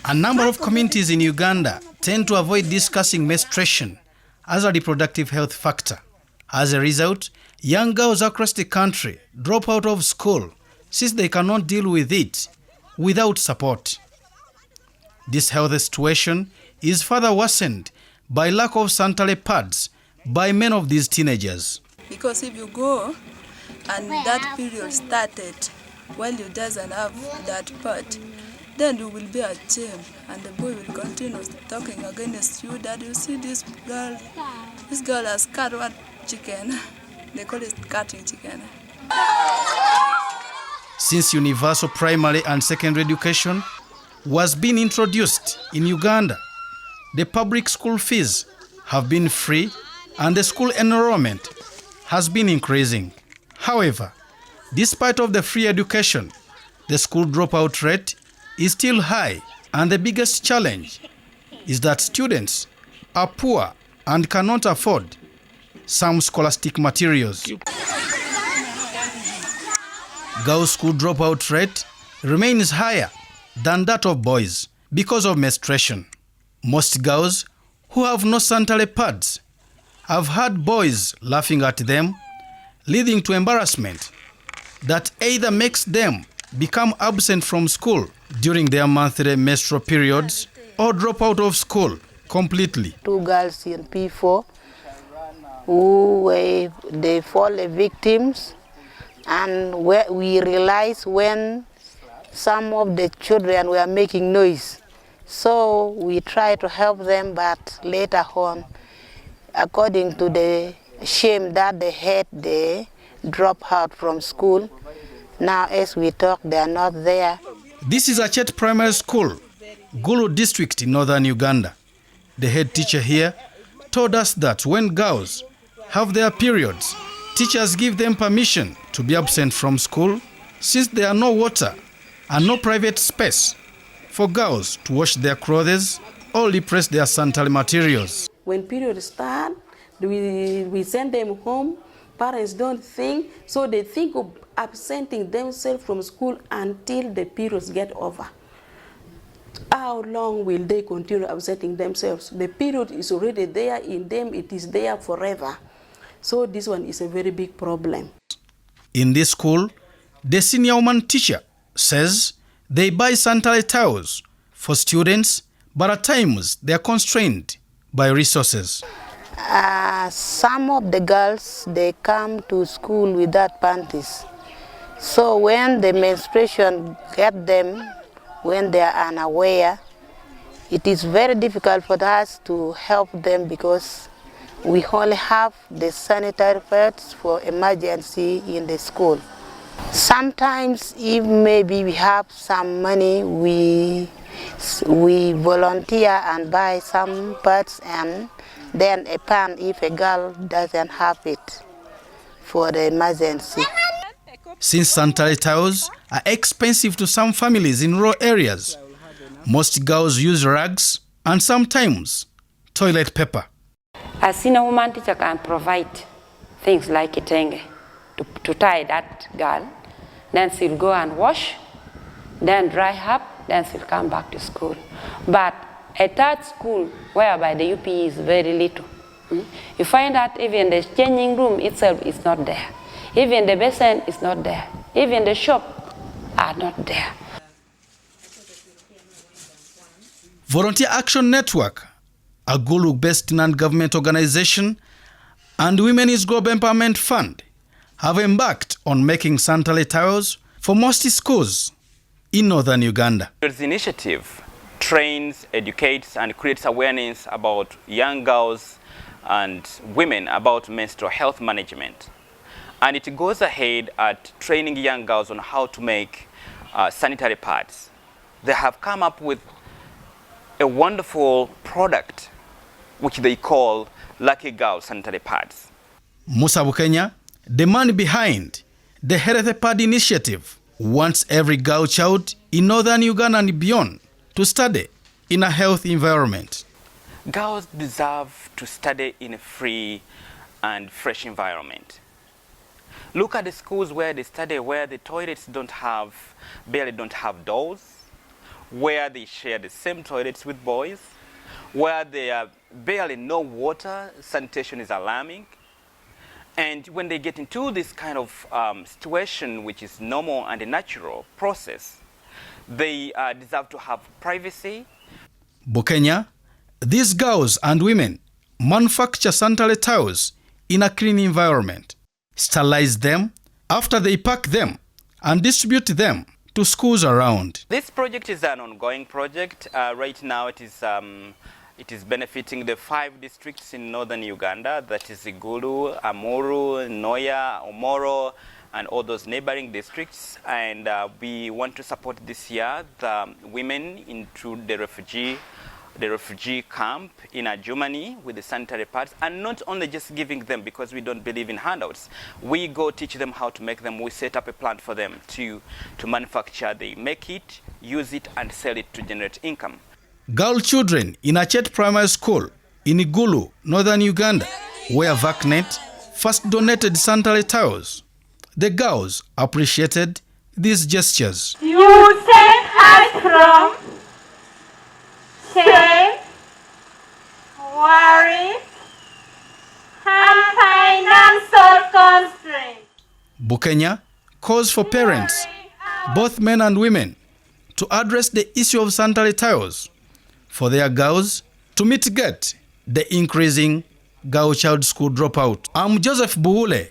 A number of communities in Uganda tend to avoid discussing menstruation as a reproductive health factor. As a result, young girls across the country drop out of school since they cannot deal with it without support. This health situation is further worsened by lack of sanitary pads by many of these teenagers. Because if you go and that period started while you doesn't have that pad, then you will be ashamed and the boy will continue talking against you that you see this girl has cut what chicken. They call it cutting chicken. Since universal primary and secondary education was being introduced in Uganda, the public school fees have been free and the school enrollment has been increasing. However, despite of the free education, the school dropout rate is still high, and the biggest challenge is that students are poor and cannot afford some scholastic materials. Girls' school dropout rate remains higher than that of boys because of menstruation. Most girls who have no sanitary pads have had boys laughing at them, leading to embarrassment that either makes them become absent from school during their monthly menstrual periods or drop out of school completely. 2 girls in P4 who they fall victims, and we realized when some of the children were making noise. So we tried to help them, but later on, according to the shame that they had, they dropped out from school. Now, as we talk, they are not there. This is Achet Primary School, Gulu district in northern Uganda. The head teacher here told us that when girls have their periods, teachers give them permission to be absent from school since there are no water and no private space for girls to wash their clothes or repress their sanitary materials. When periods start, we send them home. Parents don't think, so they think of absenting themselves from school until the periods get over. How long will they continue absenting themselves? The period is already there in them, it is there forever. So this one is a very big problem. In this school, the senior woman teacher says they buy sanitary towels for students, but at times they are constrained by resources. Some of the girls, they come to school without panties. So when the menstruation get them, when they are unaware, it is very difficult for us to help them because we only have the sanitary pads for emergency in the school. Sometimes if maybe we have some money, we volunteer and buy some pads and then a pan if a girl doesn't have it for the emergency. Since sanitary towels are expensive to some families in rural areas, most girls use rags and sometimes toilet paper. A senior woman teacher can provide things like a tenge to tie that girl. Then she'll go and wash, then dry up, then she'll come back to school. But at that school, whereby the UP is very little, you find that even the changing room itself is not there. Even the basin is not there. Even the shop are not there. Volunteer Action Network, a Gulu-based non-government organization, and Women's Global Empowerment Fund have embarked on making sanitary towels for most schools in northern Uganda. This initiative trains, educates, and creates awareness about young girls and women about menstrual health management. And it goes ahead at training young girls on how to make sanitary pads. They have come up with a wonderful product which they call Lucky Girl Sanitary Pads. Musa Bukenya, the man behind the Health Pad initiative, wants every girl child in northern Uganda and beyond to study in a healthy environment. Girls deserve to study in a free and fresh environment. Look at the schools where they study, where the toilets barely don't have doors, where they share the same toilets with boys, where there are barely no water, sanitation is alarming. And when they get into this kind of situation, which is normal and a natural process, they deserve to have privacy. Bukenya, these girls and women manufacture sanitary towels in a clean environment, sterilize them after they pack them, and distribute them to schools around. This project is an ongoing project. Right now it is benefiting the 5 districts in northern Uganda, that is Igulu, Amuru, Noya, Omoro, and all those neighboring districts. And we want to support this year the women into the refugee camp in Germany with the sanitary pads, and not only just giving them, because we don't believe in handouts. We go teach them how to make them. We set up a plant for them to manufacture. They make it, use it, and sell it to generate income. Girl children in Achet Primary School in Igulu, northern Uganda, where VACNet first donated sanitary towels. The girls appreciated these gestures. You save us from shame, worry, and financial constraints. Bukenya calls for parents, both men and women, to address the issue of sanitary towels for their girls to mitigate the increasing girl child school dropout. I'm Joseph Buule.